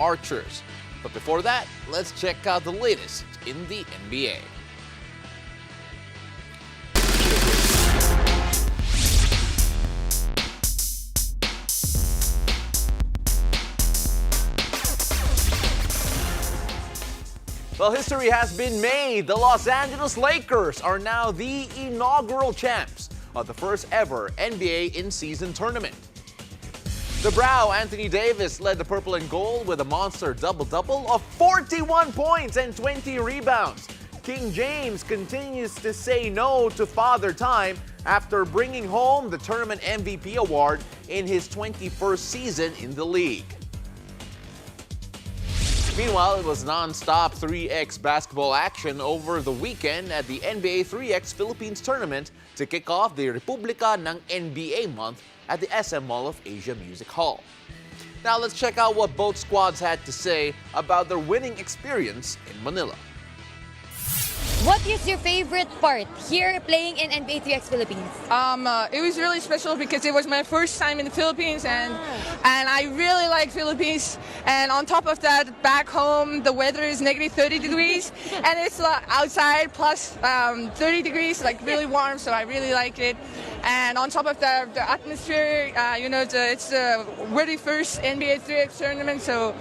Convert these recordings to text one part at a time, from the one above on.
archers. But before that, let's check out the latest in the NBA. Well, history has been made. The Los Angeles Lakers are now the inaugural champs of the first ever NBA in-season tournament. The Brow, Anthony Davis, led the purple and gold with a monster double-double of 41 points and 20 rebounds. King James continues to say no to Father Time after bringing home the tournament MVP award in his 21st season in the league. Meanwhile, it was non-stop 3x basketball action over the weekend at the NBA 3x Philippines tournament to kick off the Republika ng NBA month at the SM Mall of Asia Music Hall. Now let's check out what both squads had to say about their winning experience in Manila. What is your favorite part here playing in NBA 3x Philippines? It was really special because it was my first time in the Philippines, and I really like Philippines. And on top of that, back home the weather is negative 30 degrees, and it's outside plus 30 degrees, like really warm. So I really like it. And on top of that, the atmosphere, it's the very first NBA 3x tournament. So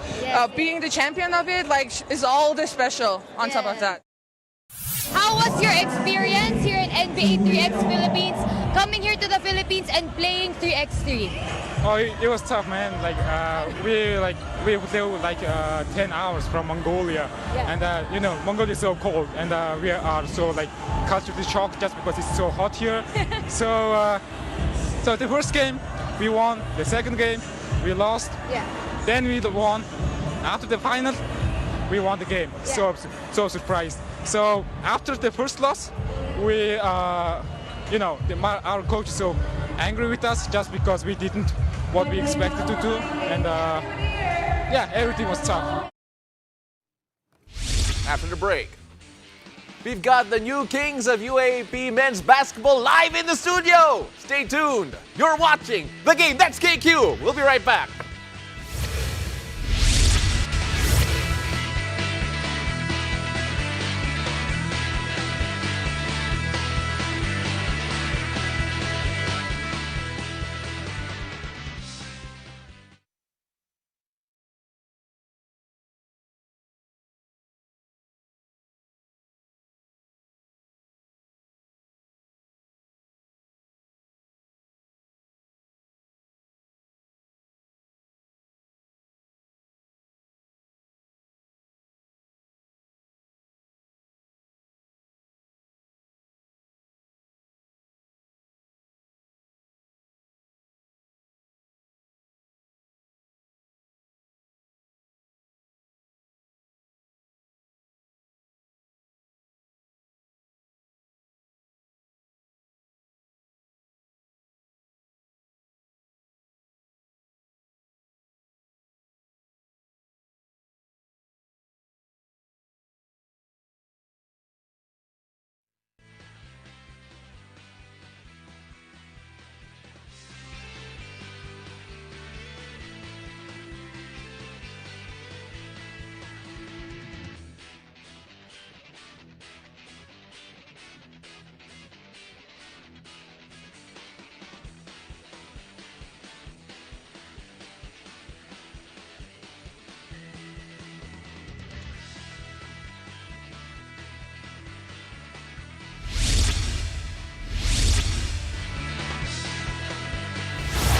being the champion of it, is all the special on top of that. How was your experience here in NBA 3x Philippines, coming here to the Philippines and playing 3x3? Oh, it was tough, man. We flew 10 hours from Mongolia, and Mongolia is so cold, and we are so culturally shocked just because it's so hot here. So the first game we won, the second game we lost, then we won. After the final, we won the game. So surprised. So after the first loss, we, our coach is so angry with us just because we didn't what we expected to do, and everything was tough. After the break, we've got the new kings of UAAP men's basketball live in the studio. Stay tuned. You're watching The Game That's KQ. We'll be right back.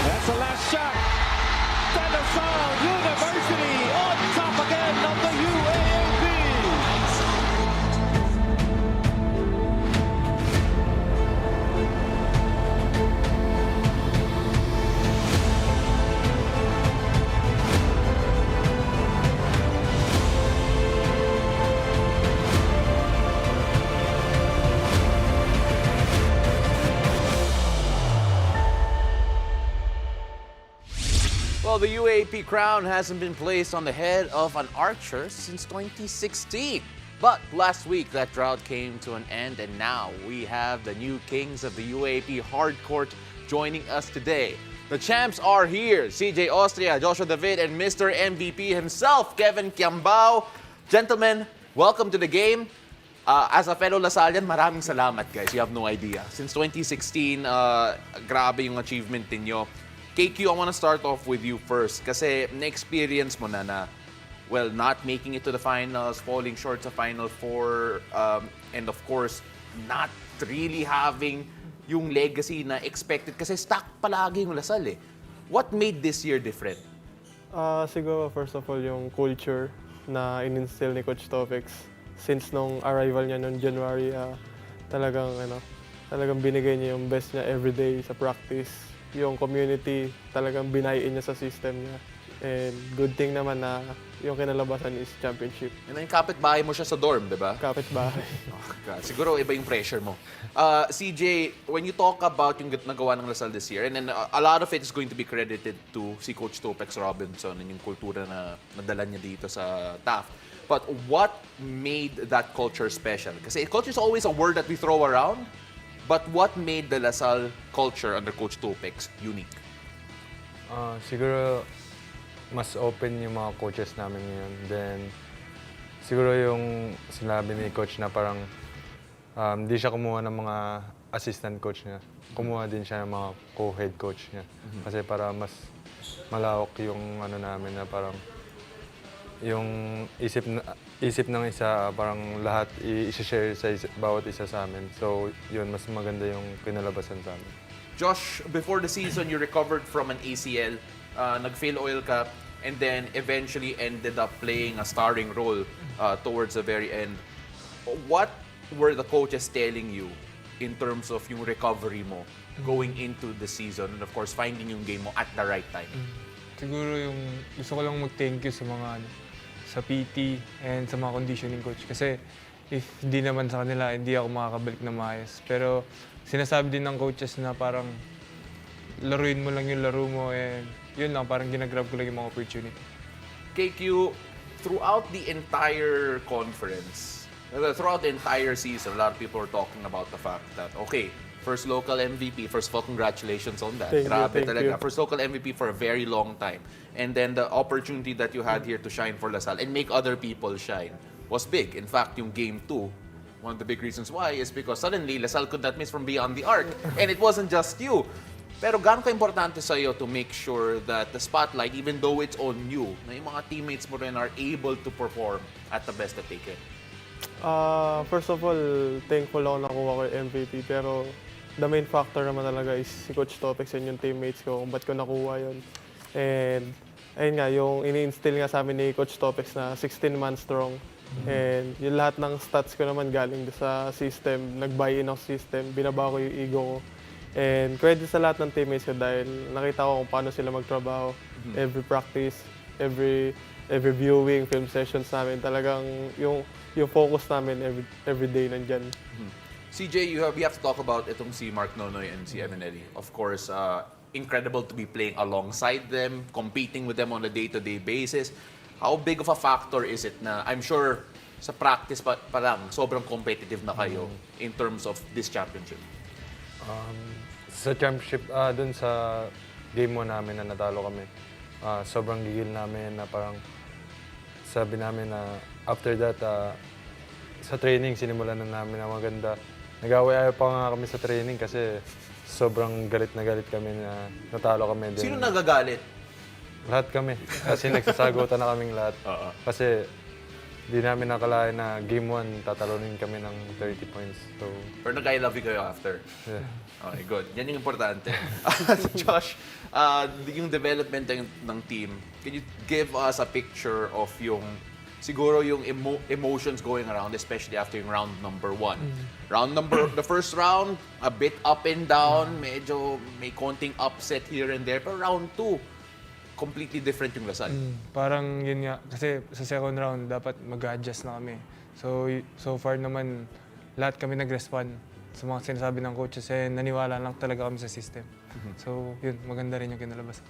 That's the last shot. De La Salle University on top again of the UAAP. Well, the UAAP crown hasn't been placed on the head of an archer since 2016. But last week, that drought came to an end, and now we have the new kings of the UAAP hardcourt joining us today. The champs are here. CJ Austria, Joshua David, and Mr. MVP himself, Kevin Quiambao. Gentlemen, welcome to the game. As a fellow Lasallian, maraming salamat, guys. You have no idea. Since 2016, grabe yung achievement ninyo. KQ, I want to start off with you first. Kasi na-experience mo na, well, not making it to the finals, falling short sa Final Four, and of course, not really having yung legacy na expected kasi stuck palagi yung Lasal eh. What made this year different? Siguro, first of all, yung culture na in-instill ni Coach Topex. Since nung arrival niya noong January, talagang binigay niya yung best niya everyday sa practice. Yung community, talagang binayin niya sa system niya. And good thing naman na yung kinalabasan is championship. And then kapit-bahay mo siya sa dorm, di ba? Kapit-bahay. Oh, God. Siguro iba yung pressure mo. CJ, when you talk about yung nagawa ng Lasal this year, and then a lot of it is going to be credited to si Coach Topex Robinson and yung kultura na nadala niya dito sa TAF. But what made that culture special? Kasi culture is always a word that we throw around, but what made the Lasal culture under Coach Topex unique? Siguro mas open yung mga coaches namin ngayon. Then, siguro yung sinabi ni coach na parang di siya kumuha ng mga assistant coach niya. Kumuha din siya ng mga co-head coach niya. Kasi para mas malawak yung ano namin na parang yung isip ng isa, parang lahat i-share sa bawat isa sa amin. So, yun, mas maganda yung kinalabasan sa amin. Josh, before the season, you recovered from an ACL. Nag-fail oil ka, and then eventually ended up playing a starring role towards the very end. What were the coaches telling you in terms of yung recovery mo going into the season and of course finding yung game mo at the right time? Siguro yung gusto ko lang mag-thank you sa mga sa PT and sa mga conditioning coach kasi if hindi naman sa kanila, hindi ako makakabalik na maayos. Pero sinasabi din ng coaches na parang laruin mo lang yung laro mo and yun lang, parang ginagrab ko lang yung mga opportunity. KQ, throughout the entire conference, throughout the entire season, a lot of people are talking about the fact that, okay, first local MVP, first of all, congratulations on that. Grabe talaga. First local MVP for a very long time. And then the opportunity that you had here to shine for Lasal and make other people shine was big. In fact, yung Game 2, one of the big reasons why is because suddenly Lasal could not miss from beyond the arc. And it wasn't just you. Pero gaano ka-importante sa'yo to make sure that the spotlight, even though it's on you, na yung mga teammates mo rin are able to perform at the best that they can? First of all, thankful ako nakuha ko yung MVP. Pero the main factor naman talaga is si Coach Topex and yung teammates ko kung ba't ko nakuha yun. And ayun nga, yung ini-instill nga sa amin ni Coach Topex na 16 months strong. And yung lahat ng stats ko naman galing sa system, nag-buy-in ako sa system, binaba ko yung ego ko. And credit sa lahat ng teammates ko dahil nakita ko kung paano sila magtrabaho. Every practice, every viewing, film sessions namin, talagang yung focus namin every day nandyan. CJ, we have to talk about itong si Mark Nonoy and si Eminelli. Of course, incredible to be playing alongside them, competing with them on a day-to-day basis. How big of a factor is it na, I'm sure, sa practice pa lang, sobrang competitive na kayo in terms of this championship? Sa championship, dun sa game mo namin na natalo kami, sobrang gigil namin na parang sabi namin na after that, sa training, sinimulan na namin na maganda. Nag-away-away pa nga kami sa training kasi sobrang galit na galit kami na natalo kami. Sino nagagalit? Lahat kami. Kasi nagsasagutan na kaming lahat. Kasi di namin nakalain na game 1, tatalunin kami ng 30 points. So, Pero nag-I love you kayo after? yeah. Okay, good. Yan yung importante. Josh, yung development ng team, can you give us a picture of yung, siguro yung emotions going around, especially after yung round number 1. The first round, a bit up and down, medyo may konting upset here and there. Pero round 2, completely different yung Lasal. Parang yun nga, kasi sa second round dapat mag-adjust na kami. So far naman, lahat kami nag-respond sa mga sinasabi ng coaches and naniwala lang talaga kami sa system. So yun, maganda rin yung kinalabas.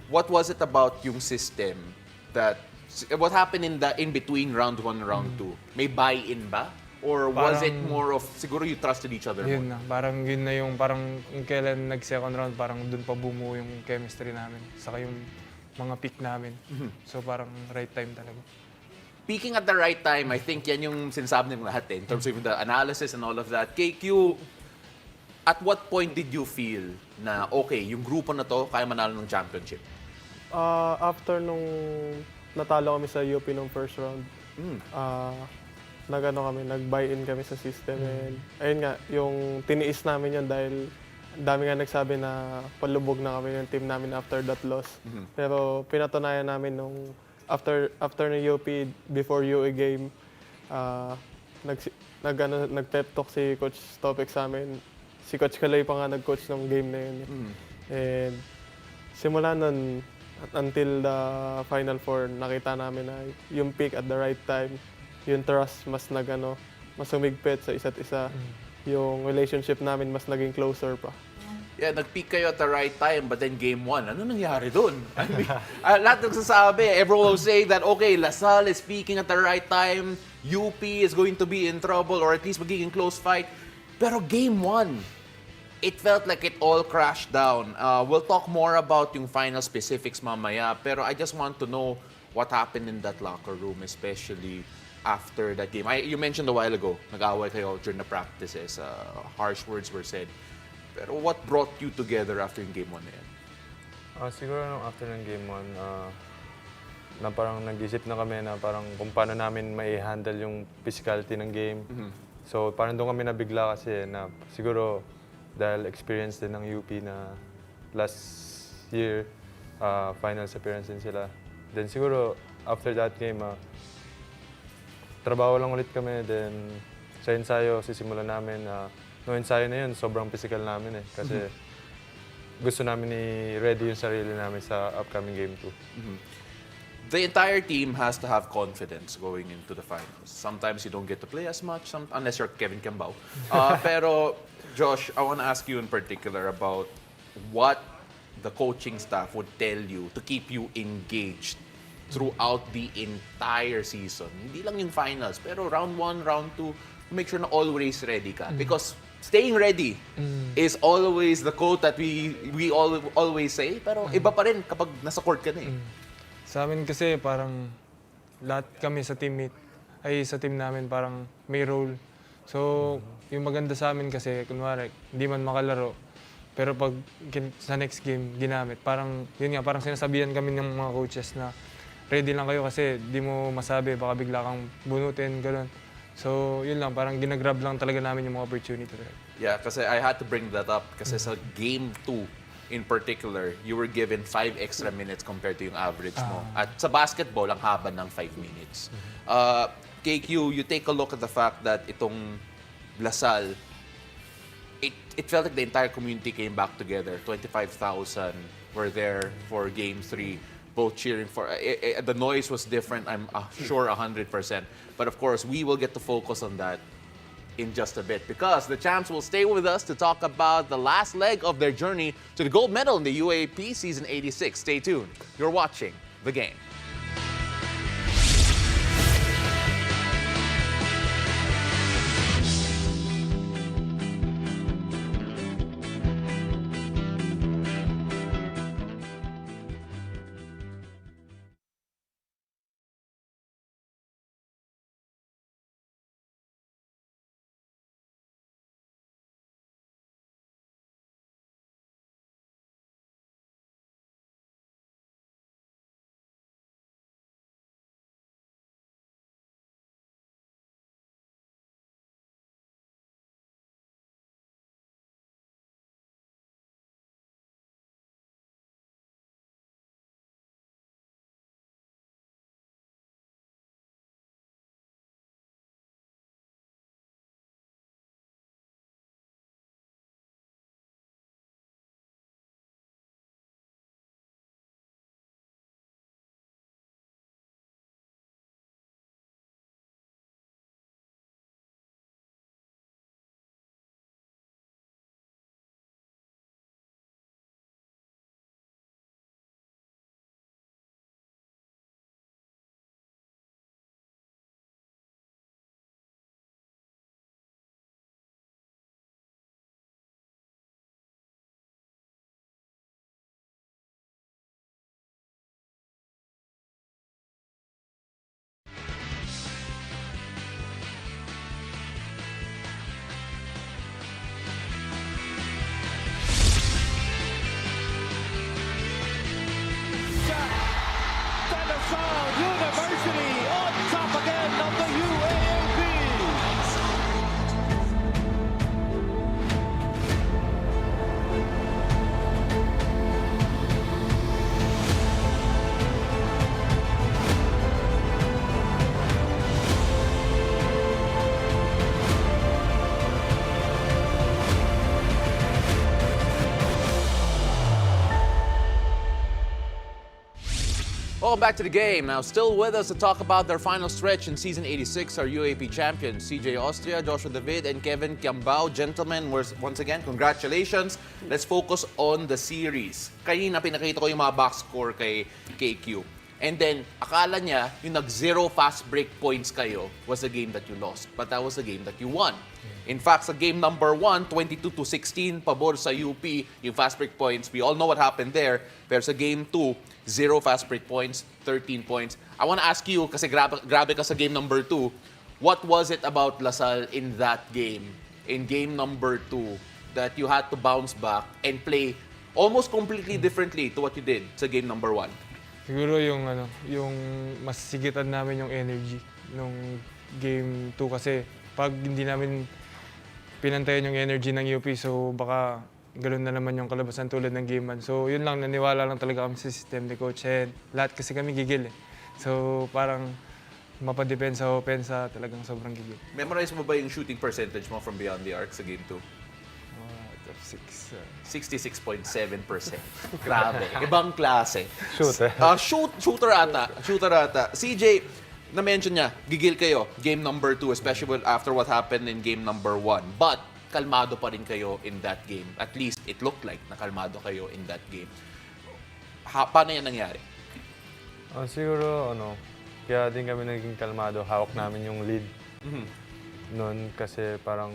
What was it about yung system that, what happened in between round 1 and round 2? May buy-in ba? Or was it Parang- more of, siguro you trusted each other Yun more? na, parang yun na yung, parang kung kailan nag-second round, parang dun pa bumuo yung chemistry namin. Saka yung mga pick namin. So parang right time talaga. Peaking at the right time, I think yan yung sinasabi ng lahat in terms of the analysis and all of that. KQ, at what point did you feel na, okay, yung grupo na to, kaya manalo ng championship? After nung natalo kami sa UP nung first round, nag-buy-in kami sa system. And ayun nga, yung tiniis namin yun dahil dami nga nagsabi na palubog na kami ng team namin after that loss. Pero pinatunayan namin nung after ng UP, before UA game, nag-pep talk si Coach Topek sa amin. Si Coach Kalay pa nga nag-coach ng game na yun. And simula nun, until the Final Four, nakita namin na yung pick at the right time, yung trust mas mas humigpit sa isa't isa. Yung relationship namin mas naging closer pa. Yeah, nag-peak kayo at the right time, but then game 1, ano nangyari dun? I mean, lahat nagsasabi, everyone will say that, okay, Lasal is peaking at the right time, UP is going to be in trouble, or at least magiging close fight. Pero game 1, it felt like it all crashed down. We'll talk more about yung final specifics mamaya, pero I just want to know what happened in that locker room, especially after that game. You mentioned a while ago, nag-away kayo during the practices, harsh words were said. Pero what brought you together after yung game 1 na yan? Siguro nung after ng game 1, na parang nag-isip na kami na parang kung paano namin mai-handle yung physicality ng game. So parang doon kami nabigla kasi na siguro dahil experience din ng UP na last year, finals appearance din sila. Then siguro after that game, trabaho lang ulit kami. Then sa ensayo, sisimulan namin. No ensayo na yun, sobrang physical namin eh. Kasi gusto namin i-ready yung sarili namin sa upcoming game 2. The entire team has to have confidence going into the finals. Sometimes you don't get to play as much, unless you're Kevin Quiambao. Pero Josh, I want to ask you in particular about what the coaching staff would tell you to keep you engaged throughout the entire season. Hindi lang yung finals, pero round 1, round 2, make sure na always ready ka. Because staying ready is always the quote that we always say, pero iba pa rin kapag nasa court ka na eh. Sa amin kasi parang lahat kami sa sa team namin parang may role. So, yung maganda sa amin kasi, kunwari, hindi man makalaro, pero pag sa next game, ginamit. Parang, yun nga, parang sinasabihan kami ng mga coaches na ready lang kayo kasi di mo masabi, baka bigla kang bunutin, gano'n. So, yun lang, parang ginagrab lang talaga namin yung mga opportunity. Yeah, kasi I had to bring that up kasi sa game 2, in particular, you were given 5 extra minutes compared to yung average mo. At sa basketball, ang haba ng 5 minutes. KQ, you take a look at the fact that itong Lasal, it felt like the entire community came back together. 25,000 were there for Game 3, both cheering for... the noise was different, I'm sure 100%. But of course, we will get to focus on that in just a bit because the champs will stay with us to talk about the last leg of their journey to the gold medal in the UAAP Season 86. Stay tuned. You're watching The Game. Welcome back to the game. Now, still with us to talk about their final stretch in Season 86 are UAAP champions CJ Austria, Joshua David, and Kevin Quiambao. Gentlemen, once again, congratulations. Let's focus on the series. Kanina pinakita ko yung mga box score kay KQ. And then, akala niya yung nag-0 fast break points kayo was the game that you lost. But that was the game that you won. In fact, sa game number 1, 22-16, pabor sa UP, yung fast break points. We all know what happened there. Pero sa game 2, 0 fast break points, 13 points. I want to ask you, kasi grabe ka sa game number 2, what was it about Lasal in that game, in game number 2, that you had to bounce back and play almost completely differently to what you did sa game number 1? Siguro yung mas sigitan namin yung energy nung game 2 kasi pag hindi namin pinantayan yung energy ng UP, so baka ganoon na naman yung kalabasan tulad ng game 1. So yun lang, naniwala lang talaga kami sa system ni Coach. And lahat kasi kami gigil eh. So parang mapadepensa o pensa, talagang sobrang gigil. Memorize mo ba yung shooting percentage mo from beyond the arc sa game 2? Top 6. 66.7%. Grabe. Ibang klase. Shooter. Shooter ata. CJ, na-mention niya, gigil kayo, game number 2, especially after what happened in game number 1. But, kalmado pa rin kayo in that game. At least, it looked like nakalmado kayo in that game. Paano yan nangyari? Siguro, kaya din kami naging kalmado. Hawak namin yung lead. Noon kasi parang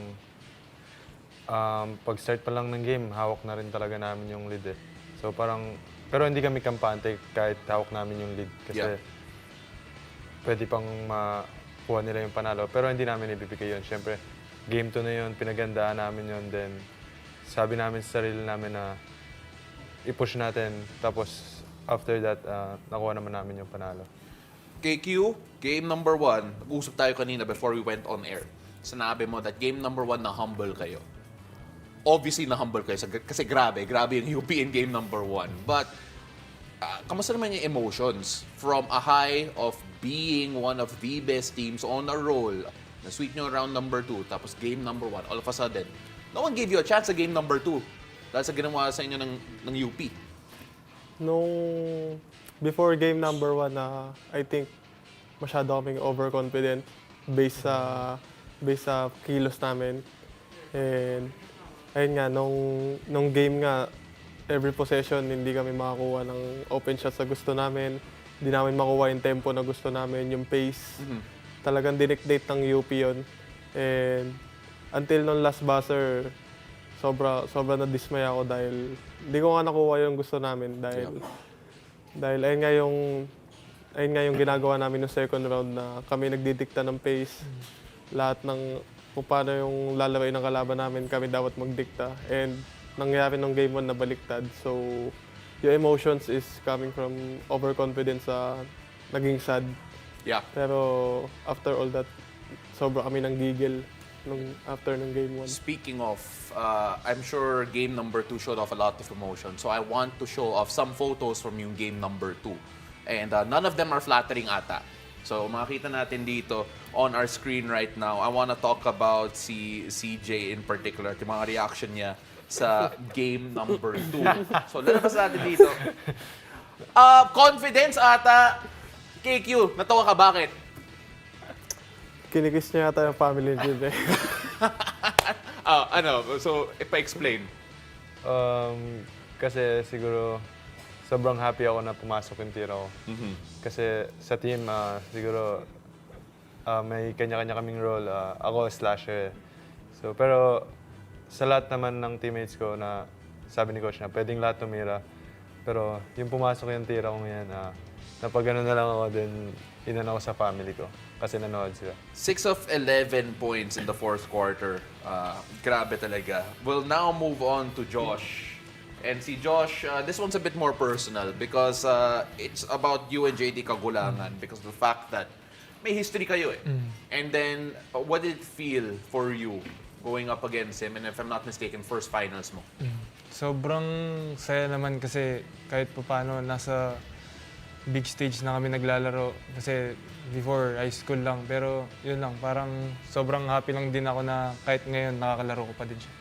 pag-start pa lang ng game, hawak na rin talaga namin yung lead eh. So parang, pero hindi kami kampante kahit hawak namin yung lead kasi pwede pang makuha nila yung panalo. Pero hindi namin ibibigay yun. Siyempre, game 2 na yun, pinagandaan namin yun. Then, sabi namin sa sarili namin na i-push natin. Tapos, after that, nakuha naman namin yung panalo. KQ, game number 1, nag-usap tayo kanina before we went on air. Sinabi mo that game number 1 na-humble kayo. Obviously, na-humble kayo kasi grabe yung UP in game number 1. But, kamusta naman yung emotions from a high of being one of the best teams on a roll? Na-sweep nyo round number 2, tapos game number 1, all of a sudden, no one gave you a chance sa game number 2 dahil sa ginawa sa inyo ng UP. Before game number 1, I think masyado kaming overconfident based sa kilos namin. And ayun nga, nung game nga, every possession, hindi kami makakuha ng open shots sa gusto namin. Hindi namin makuha yung tempo na gusto namin, yung pace. Talagang dinikdate ng UP yun. And until nung last buzzer, sobra na-dismay ako dahil hindi ko nga nakuha yung gusto namin. Dahil ayun nga yung ginagawa namin ng second round na kami nagdidikta ng pace. Lahat ng kung paano yung lalaroin ng kalaban namin, kami dapat magdikta. And nangyari nung game 1 na baliktad. So, yung emotions is coming from overconfidence sa naging sad. Yeah. Pero after all that, sobra kami nang gigil after ng game 1. Speaking of, I'm sure game number 2 showed off a lot of emotion. So I want to show off some photos from yung game number 2. And none of them are flattering ata. So makikita natin dito on our screen right now. I want to talk about si CJ in particular, yung mga reaction niya sa game number 2. So lalabas natin dito. Confidence ata. KQ, natawa ka, bakit? Kinikis niya yata yung family niya. So ipa-explain. Kasi siguro sobrang happy ako na pumasok yung tira ko. Kasi sa team, siguro may kanya-kanya kaming role. Ako slasher. So, pero sa lahat naman ng teammates ko na sabi ni coach na pwedeng lahat tumira. Pero yung pumasok yung tira ko ngayon, napag-ano na lang ako din, inan ako sa family ko. Kasi nanood sila. 6 of 11 points in the fourth quarter. Grabe talaga. We'll now move on to Josh. And si Josh, this one's a bit more personal because it's about you and JD Kagulangan because of the fact that may history kayo eh. And then, what did it feel for you going up against him? And if I'm not mistaken, first finals mo. Sobrang saya naman kasi kahit pa paano nasa big stage na kami naglalaro. Kasi before, high school lang. Pero yun lang, parang sobrang happy lang din ako na kahit ngayon nakakalaro ko pa din siya.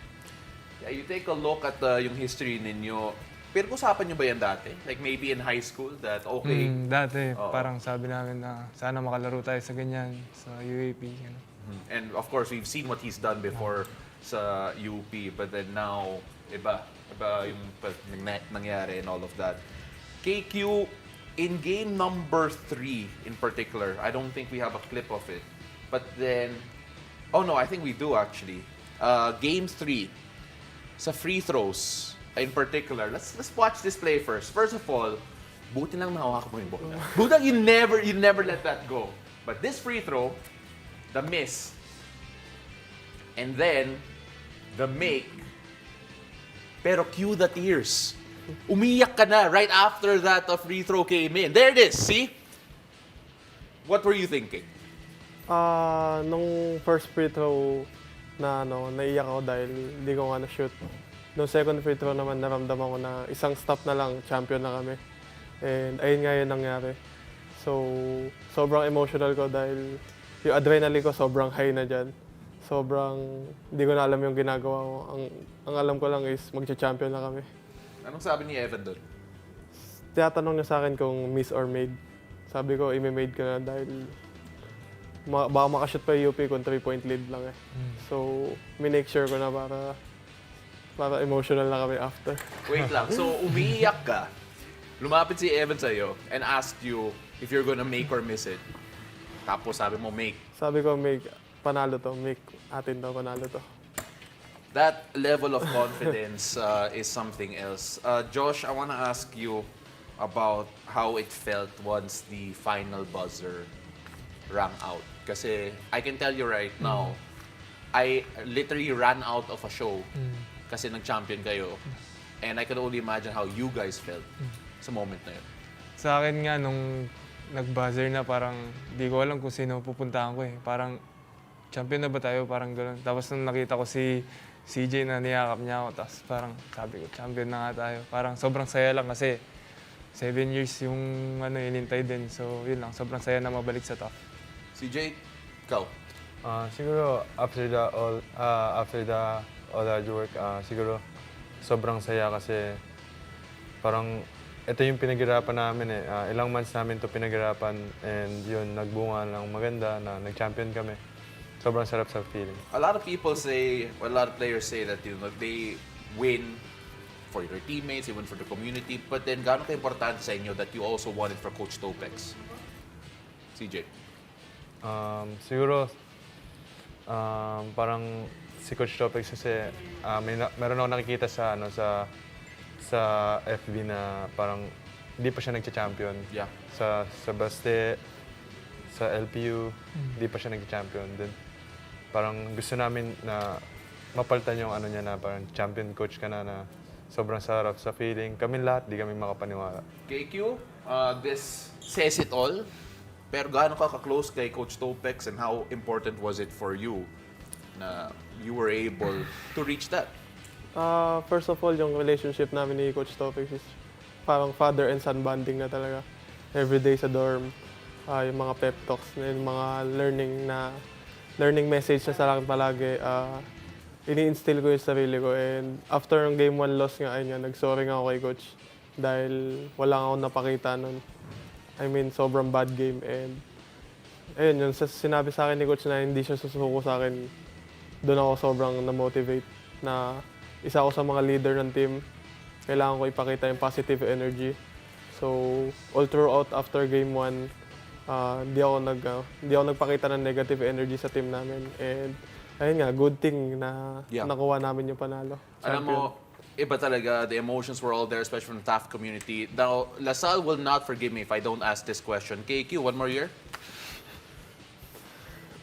Yeah, you take a look at yung history ninyo. Pero usapan nyo ba yan dati? Like maybe in high school that, okay, Dati, Oo. parang sabi namin na sana makalaro tayo sa ganyan, sa UAP. Ano. and of course, we've seen what he's done before sa UP, but then now, iba yung nangyari and all of that. KQ, in game number 3 in particular, I don't think we have a clip of it, but then, oh no, I think we do actually. Game 3, sa free throws, in particular, let's watch this play first. First of all, buti lang mahawak mo yung bola. Buti you never let that go. But this free throw, the miss, and then the make, pero cue the tears. Umiyak ka na right after that free throw came in. There it is, see? What were you thinking? Nung first free throw na naiyak ako dahil hindi ko nga na-shoot. Nung second free throw naman, naramdaman ko na isang stop na lang, champion na kami. And ayun nga yun nangyari. So, sobrang emotional ko dahil yung adrenaline ko sobrang high na dyan. Sobrang, hindi ko na alam yung ginagawa ko. Ang alam ko lang is magcha-champion na kami. Anong sabi ni Evan doon? Tinatanong niya sa akin kung miss or made. Sabi ko, imi-made ka na dahil baka makashoot pa yung UP kung 3-point lead lang eh. So, minake sure ko na para emotional na kami after. Wait lang, so umiiyak ka, lumapit si Evan sa'yo and asked you if you're gonna make or miss it. Tapos sabi mo, make. Sabi ko, make, panalo to, make, atin daw, panalo to. That level of confidence is something else. Josh, I wanna ask you about how it felt once the final buzzer rang out. Kasi I can tell you right now, I literally ran out of a show kasi nag-champion kayo. And I can only imagine how you guys felt sa moment na yun. Sa akin nga, nung nag-buzzer na, parang di ko alam kung sino pupuntahan ko eh. Parang, champion na ba tayo? Parang gano'n. Tapos nung nakita ko si CJ na niyakap niya ako, tapos parang sabi ko, champion na nga tayo. Parang sobrang saya lang kasi 7 years yung inintay din. So yun lang, sobrang saya na mabalik sa top. CJ, ikaw? Siguro after the all hard work, siguro sobrang saya kasi parang ito yung pinaghirapan namin eh. Ilang months namin to pinaghirapan and yun, nagbunga ng maganda na nag-champion kami. Sobrang sarap sa feeling. A lot of people say, a lot of players say that they win for their teammates, even for the community, but then gaano ka-importante sa inyo that you also won it for Coach Topex? CJ? Siguro, parang si Coach Topex kasi meron ako nakikita sa FB na parang hindi pa siya nagcha-champion. Yeah. Sa Baste, sa LPU, hindi pa siya nagcha-champion. Then parang gusto namin na mapalitan yung niya na parang champion coach ka na sobrang sarap sa feeling. Kami lahat, di kami makapaniwala. KQ, this says it all. Pero gaano ka ka-close kay Coach Topex and how important was it for you na you were able to reach that? First of all, yung relationship namin ni Coach Topex is parang father and son bonding na talaga. Every day sa dorm, yung mga pep talks, yung mga learning message na sa akin palagi, ini-instill ko yung sarili ko. And after yung game 1 loss nga, nag-sorry nga ako kay Coach dahil wala nga akong napakita nun. I mean, sobrang bad game. And ayun, yung sinabi sa akin ni Coach na hindi siya susuko sa akin, doon ako sobrang na-motivate na isa ako sa mga leader ng team. Kailangan ko ipakita yung positive energy. So, all throughout after game 1, hindi ako nagpakita ng negative energy sa team namin. And ayun nga, good thing na nakuha namin yung panalo. Alam mo, iba talaga, the emotions were all there, especially from the Taft community. Now, LaSalle will not forgive me if I don't ask this question. KQ, one more year?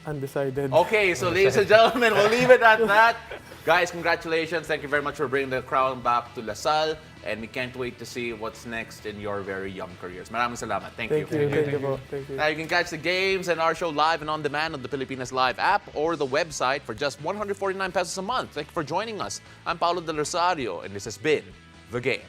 Undecided. Okay, so ladies and gentlemen, we'll leave it at that. Guys, congratulations. Thank you very much for bringing the crown back to LaSalle. And we can't wait to see what's next in your very young careers. Maraming salamat. Thank you. Thank you po. Thank you. Now, you can catch the games and our show live and on demand on the Pilipinas Live app or the website for just 149 pesos a month. Thank you for joining us. I'm Paulo Del Rosario, and this has been The Game.